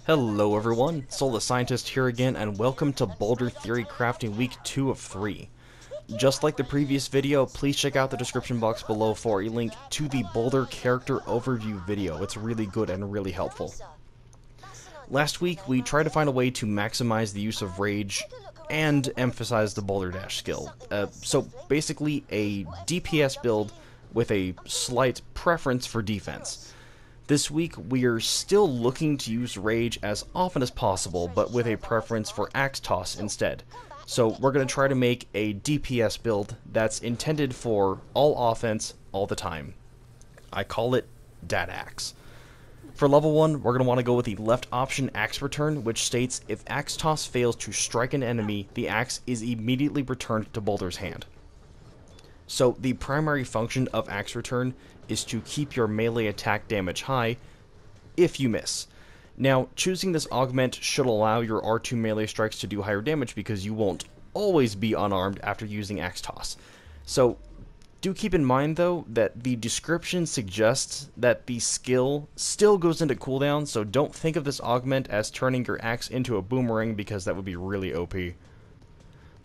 Hello everyone, Soul the Scientist here again, and welcome to Boldur Theorycrafting Week 2 of 3. Just like the previous video, please check out the description box below for a link to the Boldur character overview video. It's really good and really helpful. Last week, we tried to find a way to maximize the use of Rage and emphasize the Boldur Dash skill. So basically a DPS build with a slight preference for defense. This week, we are still looking to use Rage as often as possible, but with a preference for Axe Toss instead. So we're going to try to make a DPS build that's intended for all offense, all the time. I call it Dat Axe. For level 1, we're going to want to go with the left option Axe Return, which states if Axe Toss fails to strike an enemy, the axe is immediately returned to Boldur's hand. So the primary function of Axe Return is to keep your melee attack damage high if you miss. Now, choosing this augment should allow your R2 melee strikes to do higher damage because you won't always be unarmed after using Axe Toss. So, do keep in mind though that the description suggests that the skill still goes into cooldown, so don't think of this augment as turning your axe into a boomerang because that would be really OP.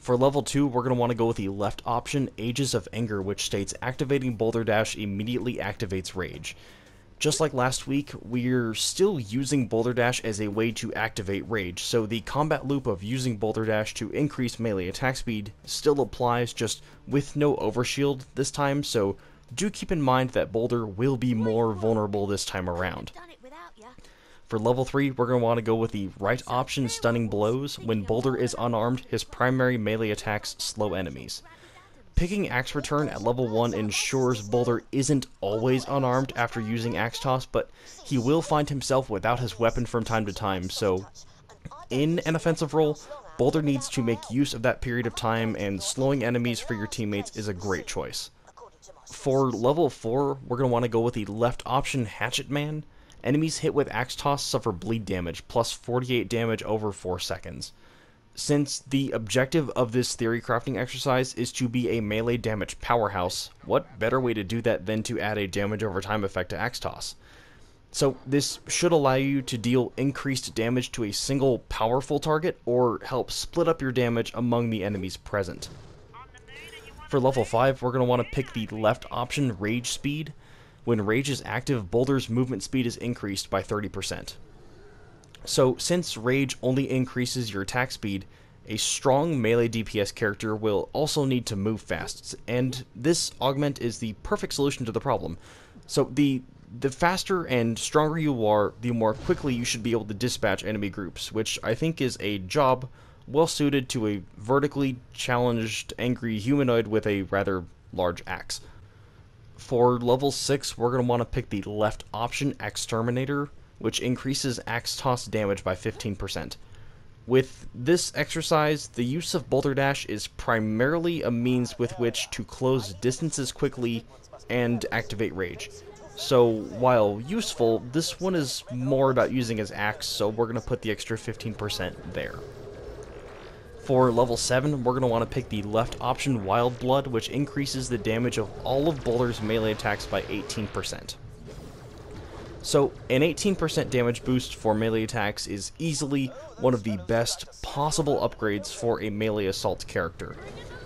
For level 2, we're going to want to go with the left option, Ages of Anger, which states activating Boldur Dash immediately activates Rage. Just like last week, we're still using Boldur Dash as a way to activate Rage, so the combat loop of using Boldur Dash to increase melee attack speed still applies, just with no overshield this time, so do keep in mind that Boldur will be more vulnerable this time around. For level 3, we're going to want to go with the right option, Stunning Blows. When Boldur is unarmed, his primary melee attacks slow enemies. Picking Axe Return at level 1 ensures Boldur isn't always unarmed after using Axe Toss, but he will find himself without his weapon from time to time, so in an offensive role, Boldur needs to make use of that period of time, and slowing enemies for your teammates is a great choice. For level 4, we're going to want to go with the left option, Hatchet Man. Enemies hit with Axe Toss suffer bleed damage, plus 48 damage over 4 seconds. Since the objective of this theory crafting exercise is to be a melee damage powerhouse, what better way to do that than to add a damage over time effect to Axe Toss? So this should allow you to deal increased damage to a single powerful target, or help split up your damage among the enemies present. For level 5, we're going to want to pick the left option, Rage Speed. When Rage is active, Boldur's movement speed is increased by 30%. So, since Rage only increases your attack speed, a strong melee DPS character will also need to move fast, and this augment is the perfect solution to the problem. So, the faster and stronger you are, the more quickly you should be able to dispatch enemy groups, which I think is a job well suited to a vertically challenged, angry humanoid with a rather large axe. For level 6, we're going to want to pick the left option, Exterminator, which increases Axe Toss damage by 15%. With this exercise, the use of Boldur Dash is primarily a means with which to close distances quickly and activate Rage. So, while useful, this one is more about using his axe, so we're going to put the extra 15% there. For level 7, we're going to want to pick the left option, Wild Blood, which increases the damage of all of Boldur's melee attacks by 18%. So, an 18% damage boost for melee attacks is easily one of the best possible upgrades for a melee assault character.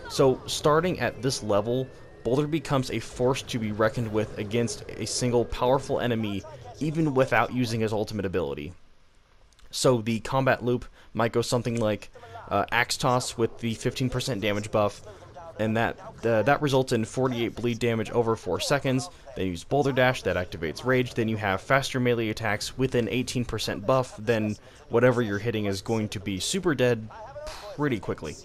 So, starting at this level, Boldur becomes a force to be reckoned with against a single powerful enemy, even without using his ultimate ability. So, the combat loop might go something like Axe Toss with the 15% damage buff, and that results in 48 bleed damage over 4 seconds. Then use Boldur Dash, that activates Rage. Then you have faster melee attacks with an 18% buff. Then whatever you're hitting is going to be super dead pretty quickly.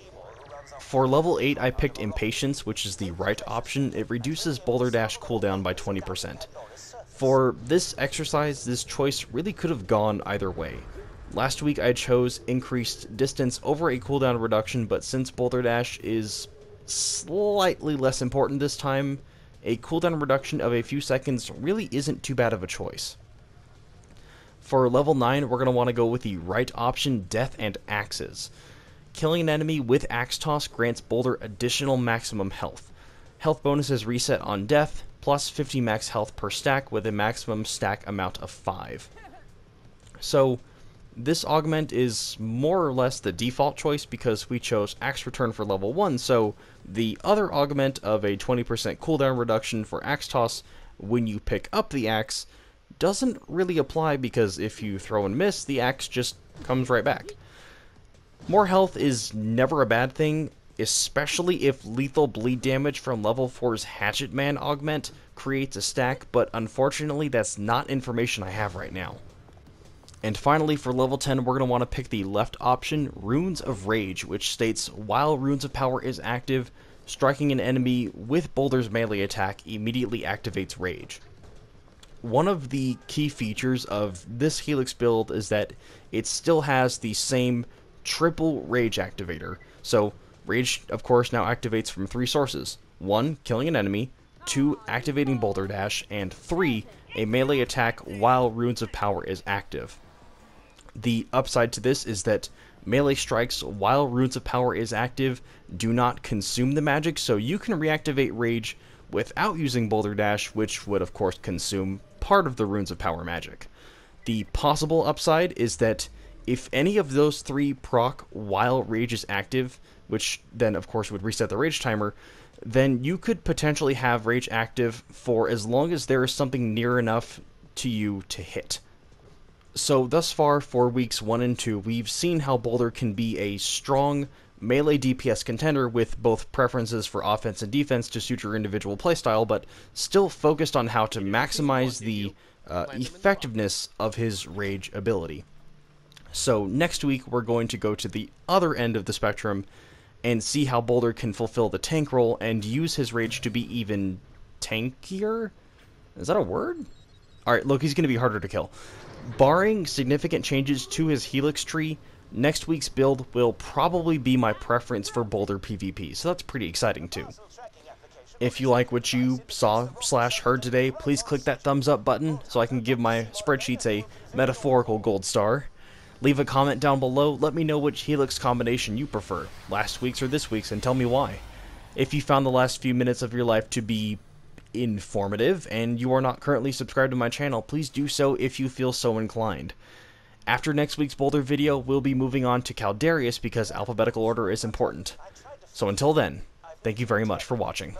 For level 8, I picked Impatience, which is the right option. It reduces Boldur Dash cooldown by 20%. For this exercise, this choice really could have gone either way. Last week I chose increased distance over a cooldown reduction, but since Boldur Dash is slightly less important this time, a cooldown reduction of a few seconds really isn't too bad of a choice. For level 9, we're going to want to go with the right option, Death and Axes. Killing an enemy with Axe Toss grants Boldur additional maximum health. Health bonuses reset on death, plus 50 max health per stack with a maximum stack amount of 5. So this augment is more or less the default choice because we chose Axe Return for level 1, so the other augment of a 20% cooldown reduction for Axe Toss when you pick up the axe doesn't really apply because if you throw and miss, the axe just comes right back. More health is never a bad thing, especially if lethal bleed damage from level 4's Hatchet Man augment creates a stack, but unfortunately that's not information I have right now. And finally, for level 10, we're going to want to pick the left option, Runes of Rage, which states, while Runes of Power is active, striking an enemy with Boldur's melee attack immediately activates Rage. One of the key features of this Helix build is that it still has the same triple Rage activator. So, Rage, of course, now activates from 3 sources. 1, killing an enemy, 2, activating Boulder Dash, and 3, a melee attack while Runes of Power is active. The upside to this is that melee strikes while Runes of Power is active do not consume the magic, so you can reactivate Rage without using Boulder Dash, which would of course consume part of the Runes of Power magic. The possible upside is that if any of those 3 proc while Rage is active, which then of course would reset the Rage timer, then you could potentially have Rage active for as long as there is something near enough to you to hit. So thus far for weeks 1 and 2, we've seen how Boldur can be a strong melee DPS contender with both preferences for offense and defense to suit your individual playstyle, but still focused on how to maximize the effectiveness of his Rage ability. So next week we're going to go to the other end of the spectrum and see how Boldur can fulfill the tank role and use his Rage to be even tankier? Is that a word? Alright, look, he's going to be harder to kill. Barring significant changes to his Helix Tree, next week's build will probably be my preference for Boldur PvP, so that's pretty exciting too. If you like what you saw/heard today, please click that thumbs up button so I can give my spreadsheets a metaphorical gold star. Leave a comment down below, let me know which Helix combination you prefer, last week's or this week's, and tell me why. If you found the last few minutes of your life to be informative and you are not currently subscribed to my channel, please do so if you feel so inclined. After next week's Boldur video, we'll be moving on to Caldarius because alphabetical order is important. So until then, thank you very much for watching.